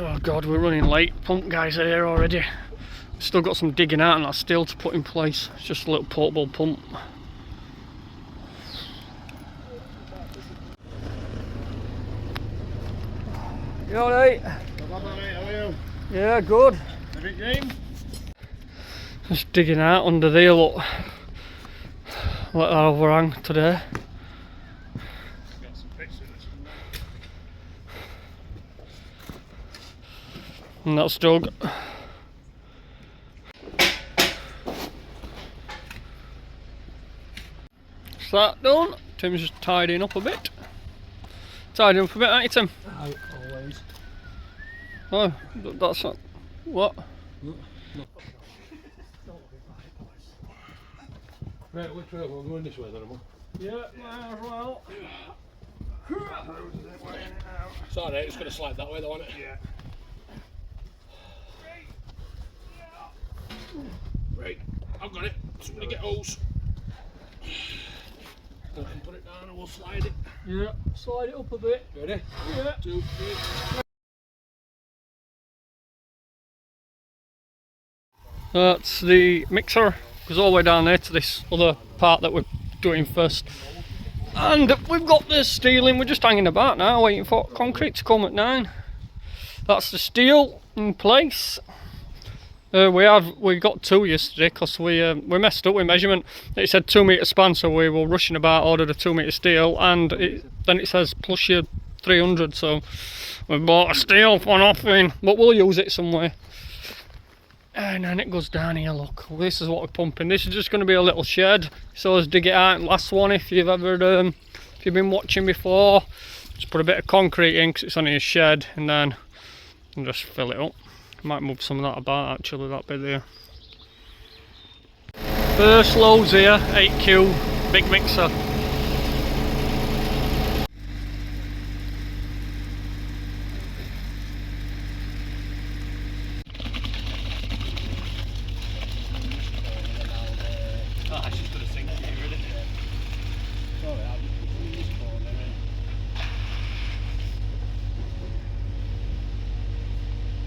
Oh god, we're running late. Pump guys are here already. Still got some digging out and that steel to put in place. It's just a little portable pump. You alright? How are you? Yeah, good. A big game? Just digging out under there, look. Let that overhang today. Got some pictures. And that's dug. Is that done? Tim's just tidying up a bit. Tidying up a bit, ain't you, Tim? Always. Oh, that's not. What? Right, which way? We're going this way then, am I? Yeah, might as well. It's alright, it's going to slide that way though, isn't it? Yeah. Right, I've got it. Somebody get hose. I can put it down and we'll slide it. Yeah, slide it up a bit. Ready? Yeah. 2, 3. That's the mixer. Goes all the way down there to this other part that we're doing first. And we've got the steel in. We're just hanging about now, waiting for concrete to come at 9. That's the steel in place. We got 2 yesterday because we messed up with measurement. It said 2 metre span, so we were rushing about, ordered a 2 metre steel, and then it says plus your 300, so we bought a steel for nothing, but we'll use it somewhere. And then it goes down here, look. This is what we're pumping. This is just going to be a little shed, so let's dig it out. Last one, if you've been watching before, just put a bit of concrete in because it's only a shed, and then we'll just fill it up. Might move some of that about actually, that bit there. First loads here, 8Q, big mixer.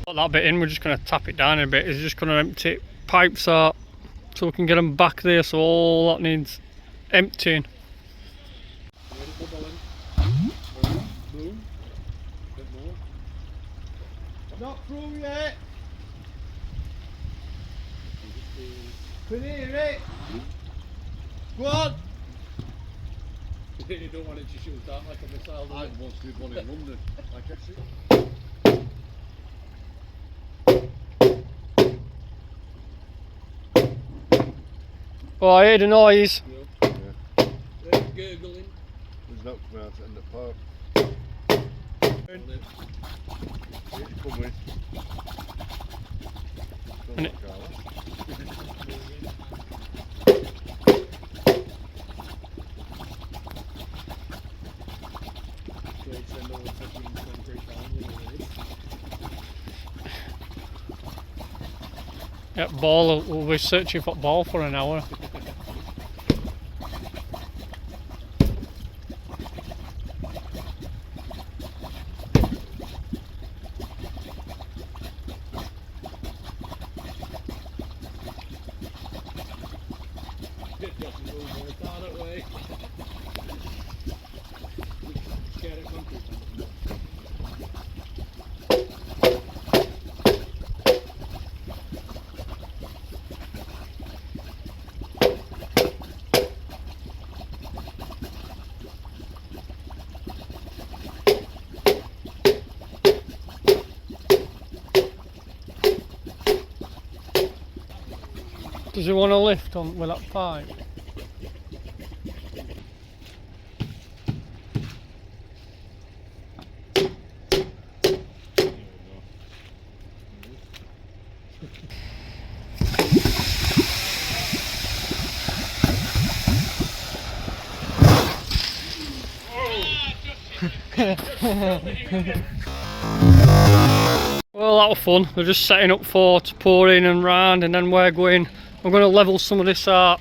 Got that bit in, we're just going to tap it down a bit. It's just going to empty pipes out so we can get them back there, so all that needs emptying. Not through yet. Can you hear it? Go on. You don't want it to shoot out like a missile. I once did one in London. I catch it. Oh, I heard a noise. Yeah. Gurgling. There's no come out in the park. It's coming. And it, yeah, ball. We'll be searching for ball for an hour. Does he want to lift on with that pipe? Well, that was fun. We're just setting up for to pour in and round, and then we're going to level some of this out.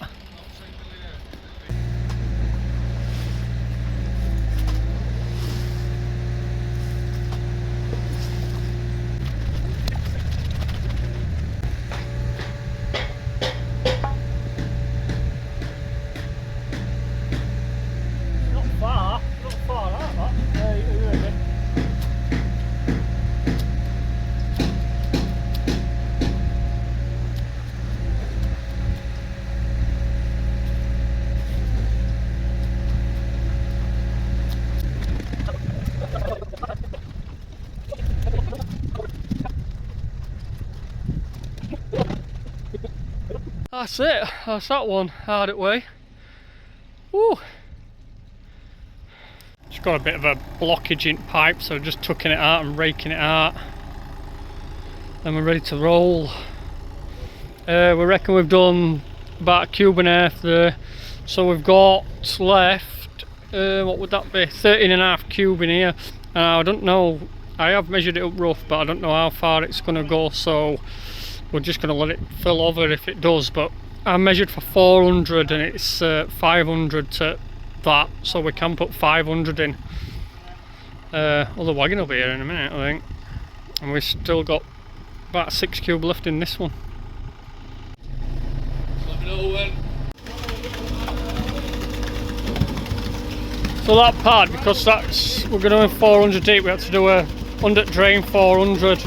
That's it. That's that one. Hard it way. Woo. It's got a bit of a blockage in pipe, so just tucking it out and raking it out. Then we're ready to roll. We reckon we've done about a cube and a half there. So we've got left, what would that be? 13.5 cube in here. I don't know, I have measured it up rough, but I don't know how far it's going to go, so we're just going to let it fill over if it does. But I measured for 400 and it's 500 to that, so we can put 500 in. Well, the wagon will be here in a minute, I think. And we've still got about 6 cube left in this one. Let me know when. So that part, because we're going to do 400 deep, we had to do a under drain 400,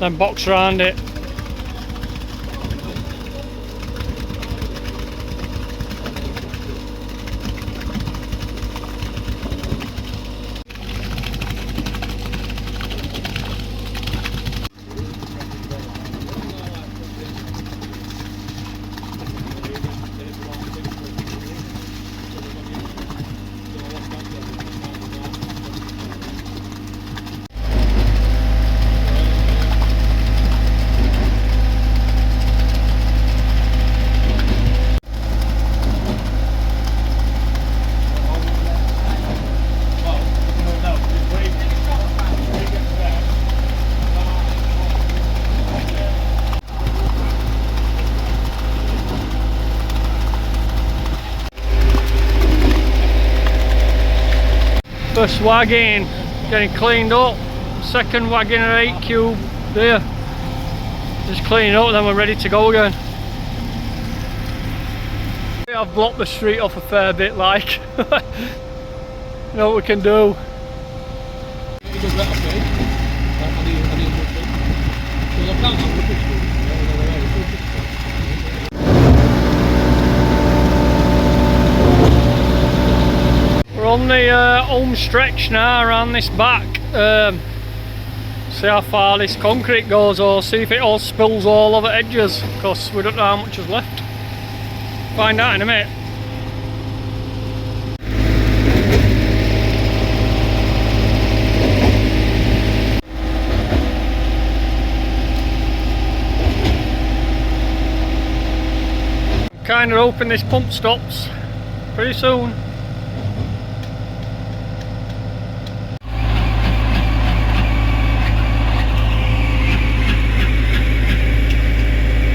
then box around it. First wagon getting cleaned up, second wagon at 8 cube there. Just cleaning up, then we're ready to go again. I've blocked the street off a fair bit, like. You know what we can do. We're on the home stretch now around this back. See how far this concrete goes, or see if it all spills all over edges, because we don't know how much is left. Find out in a minute. I'm kind of hoping this pump stops pretty soon.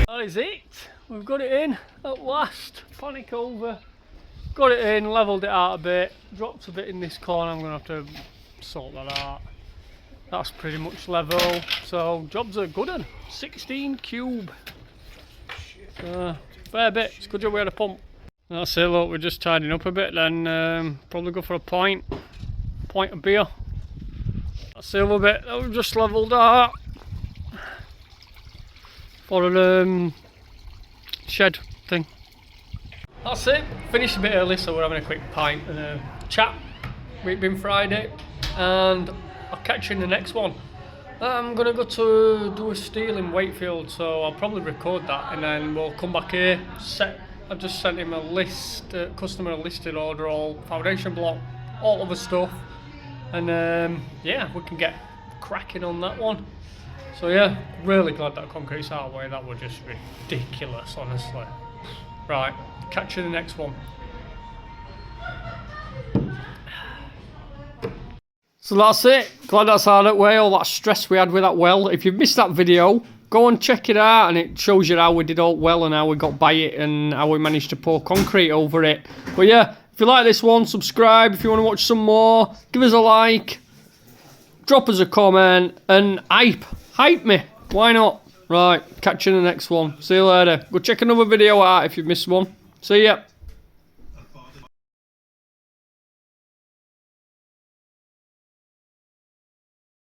That is it. We've got it in at last. Panic over. Got it in, levelled it out a bit, dropped a bit in this corner. I'm going to have to sort that out. That's pretty much level. So jobs are good one. 16 cube. Fair bit. It's a good job we had a pump. That's it, look, we're just tidying up a bit, then probably go for a pint of beer. That's the other bit that we've just levelled out for a shed thing. That's it, finished a bit early, so we're having a quick pint and a chat. We've been Friday, and I'll catch you in the next one. I'm gonna go to do a steel in Wakefield, so I'll probably record that and then we'll come back here. I've just sent him a list, customer listed order, all foundation block, all other stuff, and yeah, we can get cracking on that one. So yeah, really glad that concrete's out of the way. That was just ridiculous, honestly. Right, catch you in the next one. So that's it. Glad that's out of the way. All that stress we had with that well. If you've missed that video, go and check it out, and it shows you how we did all well and how we got by it and how we managed to pour concrete over it. But yeah, if you like this one, subscribe. If you want to watch some more, give us a like, drop us a comment, and hype me. Why not? Right, catch you in the next one. See you later. Go check another video out if you've missed one. See ya.